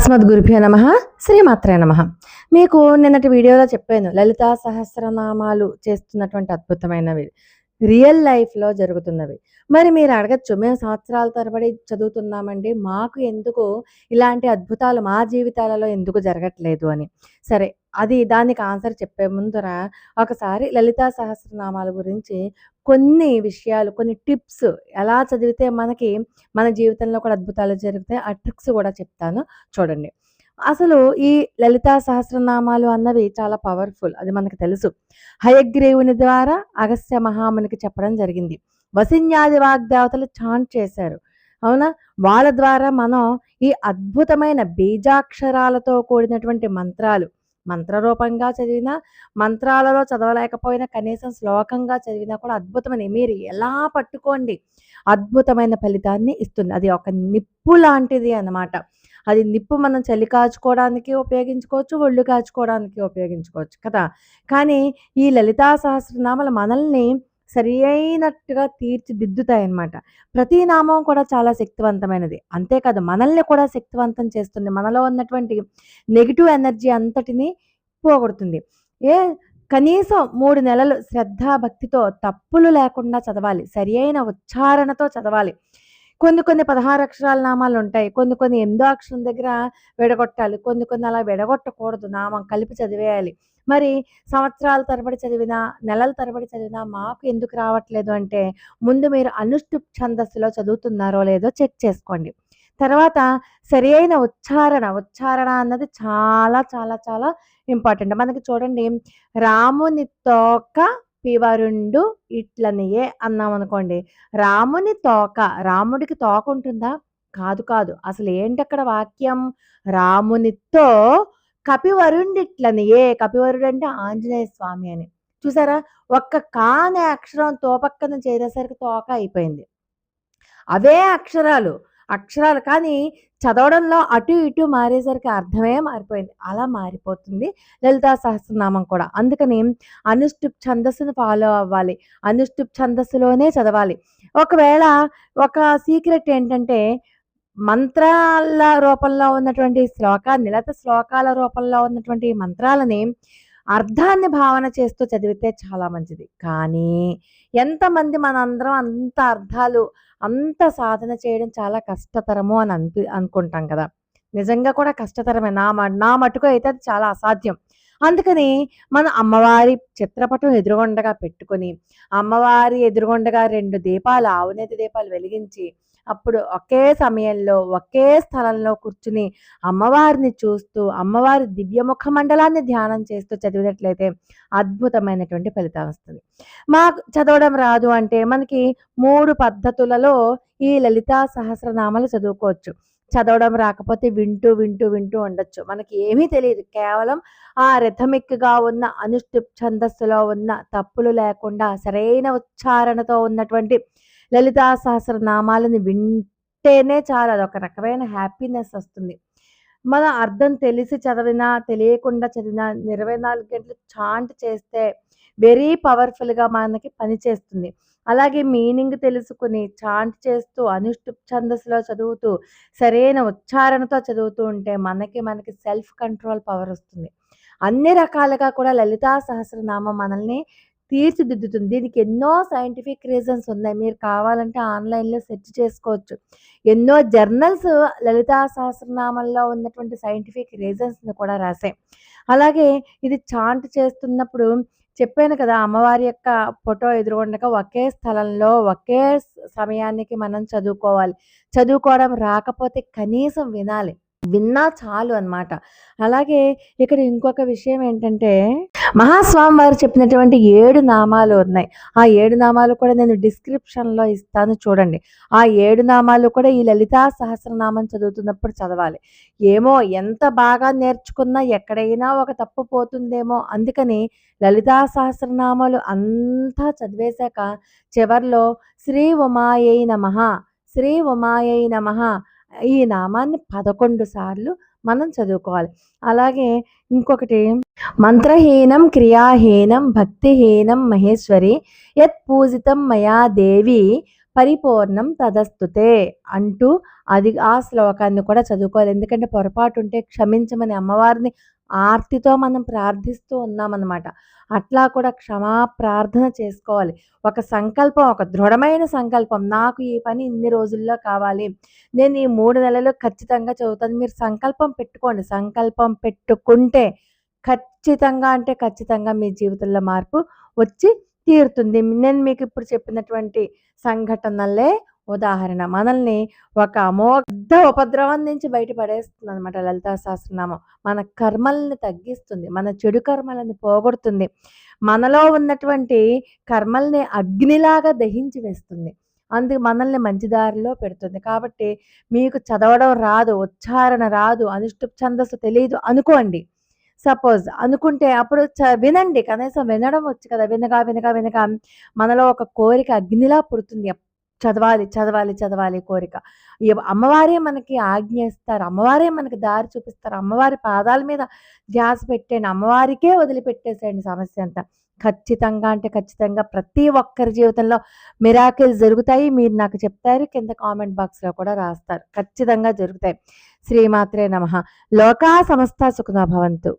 అస్మద్గురుభ్యో నమః. శ్రీమాత్రే నమః. మీకు నిన్నటి వీడియోలో చెప్పాను లలితా సహస్రనామాలు చేస్తున్నటువంటి అద్భుతమైనవి రియల్ లైఫ్‌లో జరుగుతున్నవి. మరి మీరు అడగొచ్చు, మేము సంవత్సరాల తరబడి చదువుతున్నామండి, మాకు ఎందుకు ఇలాంటి అద్భుతాలు మా జీవితాలలో ఎందుకు జరగట్లేదు అని. సరే, దానికి ఆన్సర్ చెప్పే ముందర ఒకసారి లలితా సహస్రనామాల గురించి కొన్ని విషయాలు, కొన్ని టిప్స్ ఎలా చదివితే మనకి మన జీవితంలో కూడా అద్భుతాలు జరుగుతాయి, ఆ ట్రిక్స్ కూడా చెప్తాను చూడండి. అసలు ఈ లలితా సహస్రనామాలు అన్నవి చాలా పవర్ఫుల్, అది మనకు తెలుసు. హయగ్రీవుని ద్వారా అగస్త్య మహామునికి చెప్పడం జరిగింది. వసిన్యాది వాగ్దేవతలు చాంట్ చేశారు, అవునా? వాళ్ళ ద్వారా మనం ఈ అద్భుతమైన బీజాక్షరాలతో కూడినటువంటి మంత్రాలు, మంత్రరూపంగా చదివినా, మంత్రాలలో చదవలేకపోయినా కనీసం శ్లోకంగా చదివినా కూడా అద్భుతమైన, మీరు ఎలా పట్టుకోండి అద్భుతమైన ఫలితాన్ని ఇస్తుంది. అది ఒక నిప్పు లాంటిది అన్నమాట. అది నిప్పు మనం చలి కాచుకోవడానికి ఉపయోగించుకోవచ్చు, ఒళ్ళు కాచుకోవడానికి ఉపయోగించుకోవచ్చు కదా. కానీ ఈ లలితా సహస్రనామాలు మనల్ని సరి అయినట్టుగా తీర్చిదిద్దుతాయన్నమాట. ప్రతి నామం కూడా చాలా శక్తివంతమైనది. అంతేకాదు మనల్ని కూడా శక్తివంతం చేస్తుంది. మనలో ఉన్నటువంటి నెగిటివ్ ఎనర్జీ అంతటిని పోగొడుతుంది. ఏ కనీసం 3 నెలలు శ్రద్ధా భక్తితో తప్పులు లేకుండా చదవాలి, సరి అయిన ఉచ్చారణతో చదవాలి. కొన్ని 16 అక్షరాల నామాలు ఉంటాయి, కొన్ని 8దో అక్షరం దగ్గర విడగొట్టాలి, కొన్ని అలా విడగొట్టకూడదు, నామం కలిపి చదివేయాలి. మరి సంవత్సరాల తరబడి చదివినా, నెలల తరబడి చదివినా మాకు ఎందుకు రావట్లేదు అంటే, ముందు మీరు అనుష్టుప్ ఛందస్సులో చదువుతున్నారో లేదో చెక్ చేసుకోండి. తర్వాత సరి అయిన ఉచ్చారణ అన్నది చాలా చాలా చాలా ఇంపార్టెంట్. మనకి చూడండి, రాముని తోక పివరుండు ఇట్లనియే అన్నాం అనుకోండి, రాముని తోక, రాముడికి తోక ఉంటుందా? కాదు. అసలు ఏంటి అక్కడ వాక్యం? రామునితో కపివరుండిట్లనియే. కపివరుడు అంటే ఆంజనేయ స్వామి అని. చూసారా, ఒక్క కా అనే అక్షరం తోపక్కన చేరేసరికి తోక అయిపోయింది. అవే అక్షరాలు కానీ చదవడంలో అటు ఇటు మారేసరికి అర్థమే మారిపోయింది. అలా మారిపోతుంది లలితా సహస్రనామం కూడా. అందుకని అనుష్టుప్ ఛందస్సును ఫాలో అవ్వాలి, అనుష్టుప్ ఛందస్సులోనే చదవాలి. ఒకవేళ ఒక సీక్రెట్ ఏంటంటే, మంత్రాల రూపంలో ఉన్నటువంటి శ్లోకాన్ని, లేకపోతే శ్లోకాల రూపంలో ఉన్నటువంటి మంత్రాలని అర్థాన్ని భావన చేస్తూ చదివితే చాలా మంచిది. కానీ ఎంతమంది మనందరం అంత అర్థాలు, అంత సాధన చేయడం చాలా కష్టతరము అని అనుకుంటాం కదా. నిజంగా కూడా కష్టతరమే. నా మటుకు అయితే అది చాలా అసాధ్యం. అందుకని మన అమ్మవారి చిత్రపటం ఎదురుగుండగా పెట్టుకొని, అమ్మవారి ఎదురుగుండగా 2 దీపాలు, ఆవునేతి దీపాలు వెలిగించి, అప్పుడు ఒకే సమయంలో ఒకే స్థలంలో కూర్చుని అమ్మవారిని చూస్తూ, అమ్మవారి దివ్యముఖ మండలాన్ని ధ్యానం చేస్తూ చదివినట్లయితే అద్భుతమైనటువంటి ఫలితం వస్తుంది. మాకు చదవడం రాదు అంటే మనకి 3 పద్ధతులలో ఈ లలితా సహస్రనామాలు చదువుకోవచ్చు. చదవడం రాకపోతే వింటూ ఉండొచ్చు. మనకి ఏమీ తెలియదు, కేవలం ఆ రిథమిక్గా ఉన్న అనుష్టుప్ ఛందస్సులో ఉన్న తప్పులు లేకుండా సరైన ఉచ్చారణతో ఉన్నటువంటి లలితా సహస్రనామాలను వింటేనే చాలు, అదొక రకమైన హ్యాపీనెస్ వస్తుంది. మన అర్థం తెలిసి చదివినా, తెలియకుండా చదివినా 24 గంటలు చాంట్ చేస్తే వెరీ పవర్ఫుల్గా మనకి పనిచేస్తుంది. అలాగే మీనింగ్ తెలుసుకుని చాంట్ చేస్తూ, అనుష్టుప్ ఛందస్సులో చదువుతూ, సరైన ఉచ్చారణతో చదువుతూ ఉంటే మనకి సెల్ఫ్ కంట్రోల్ పవర్ వస్తుంది. అన్ని రకాలుగా కూడా లలితా సహస్రనామం మనల్ని తీర్చిదిద్దుతుంది. దీనికి ఎన్నో సైంటిఫిక్ రీజన్స్ ఉన్నాయి. మీరు కావాలంటే ఆన్లైన్లో సెర్చ్ చేసుకోవచ్చు. ఎన్నో జర్నల్స్ లలితా సహస్రనామంలో ఉన్నటువంటి సైంటిఫిక్ రీజన్స్ని కూడా రాశాయి. అలాగే ఇది చాంట్ చేస్తున్నప్పుడు చెప్పాను కదా, అమ్మవారి యొక్క ఫోటో ఎదురుగుండగా ఒకే స్థలంలో ఒకే సమయానికి మనం చదువుకోవాలి. చదువుకోవడం రాకపోతే కనీసం విన్నా చాలు అన్నమాట. అలాగే ఇక్కడ ఇంకొక విషయం ఏంటంటే, మహాస్వామి వారు చెప్పినటువంటి 7 నామాలు ఉన్నాయి. ఆ 7 నామాలు కూడా నేను డిస్క్రిప్షన్లో ఇస్తాను చూడండి. ఆ 7 నామాలు కూడా ఈ లలితా సహస్రనామం చదువుతున్నప్పుడు చదవాలి. ఏమో ఎంత బాగా నేర్చుకున్నా ఎక్కడైనా ఒక తప్పు పోతుందేమో, అందుకని లలితా సహస్రనామాలు అంతా చదివేశాక చివర్లో శ్రీ ఉమాయై నమః, శ్రీ ఉమాయై నమః ఈ నామాన్ని 11 సార్లు మనం చదువుకోవాలి. అలాగే ఇంకొకటి, మంత్రహీనం క్రియాహీనం భక్తిహీనం మహేశ్వరి యత్ పూజితం మయా దేవి పరిపూర్ణం తదస్తుతే అంటూ అది ఆ శ్లోకాన్ని కూడా చదువుకోవాలి. ఎందుకంటే పొరపాటు ఉంటే క్షమించమని అమ్మవారిని ఆర్తితో మనం ప్రార్థిస్తూ ఉన్నామన్నమాట. అట్లా కూడా క్షమా ప్రార్థన చేసుకోవాలి. ఒక సంకల్పం, ఒక దృఢమైన సంకల్పం, నాకు ఈ పని ఇన్ని రోజుల్లో కావాలి, నేను ఈ 3 నెలల్లో ఖచ్చితంగా చదువుతాను. మీరు సంకల్పం పెట్టుకోండి. సంకల్పం పెట్టుకుంటే ఖచ్చితంగా అంటే ఖచ్చితంగా మీ జీవితంలో మార్పు వచ్చి తీరుతుంది. నేను మీకు ఇప్పుడు చెప్పినటువంటి సంఘటనలే ఉదాహరణ. మనల్ని ఒక అమోఘ ఉపద్రవం నుంచి బయట పడేస్తుందనమాట లలితా సహస్రనామం. మన కర్మల్ని తగ్గిస్తుంది. మన చెడు కర్మలను పోగొడుతుంది. మనలో ఉన్నటువంటి కర్మల్ని అగ్నిలాగా దహించి వేస్తుంది. అందుకు మనల్ని మంచి దారిలో పెడుతుంది. కాబట్టి మీకు చదవడం రాదు, ఉచ్చారణ రాదు, అనుష్టుప్ ఛందస్సు తెలీదు అనుకోండి. సపోజ్ అనుకుంటే అప్పుడు వినండి. కనీసం వినడం వచ్చు కదా! వినగా, వినగా, వినగా మనలో ఒక కోరిక అగ్నిలా పుడుతుంది. చదవాలి, చదవాలి, చదవాలి కోరిక. అమ్మవారే మనకి ఆజ్ఞ ఇస్తారు. అమ్మవారే మనకి దారి చూపిస్తారు. అమ్మవారి పాదాల మీద ధ్యాస పెట్టండి. అమ్మవారికే వదిలిపెట్టేసేయండి సమస్య అంతా. ఖచ్చితంగా అంటే ఖచ్చితంగా ప్రతి ఒక్కరి జీవితంలో మిరాకిల్స్ జరుగుతాయి. మీరు నాకు చెప్తారు. కింద కామెంట్ బాక్స్‌లో కూడా రాస్తారు. ఖచ్చితంగా జరుగుతాయి. శ్రీమాత్రే నమః. లోకా సమస్తా సుఖినో భవంతు.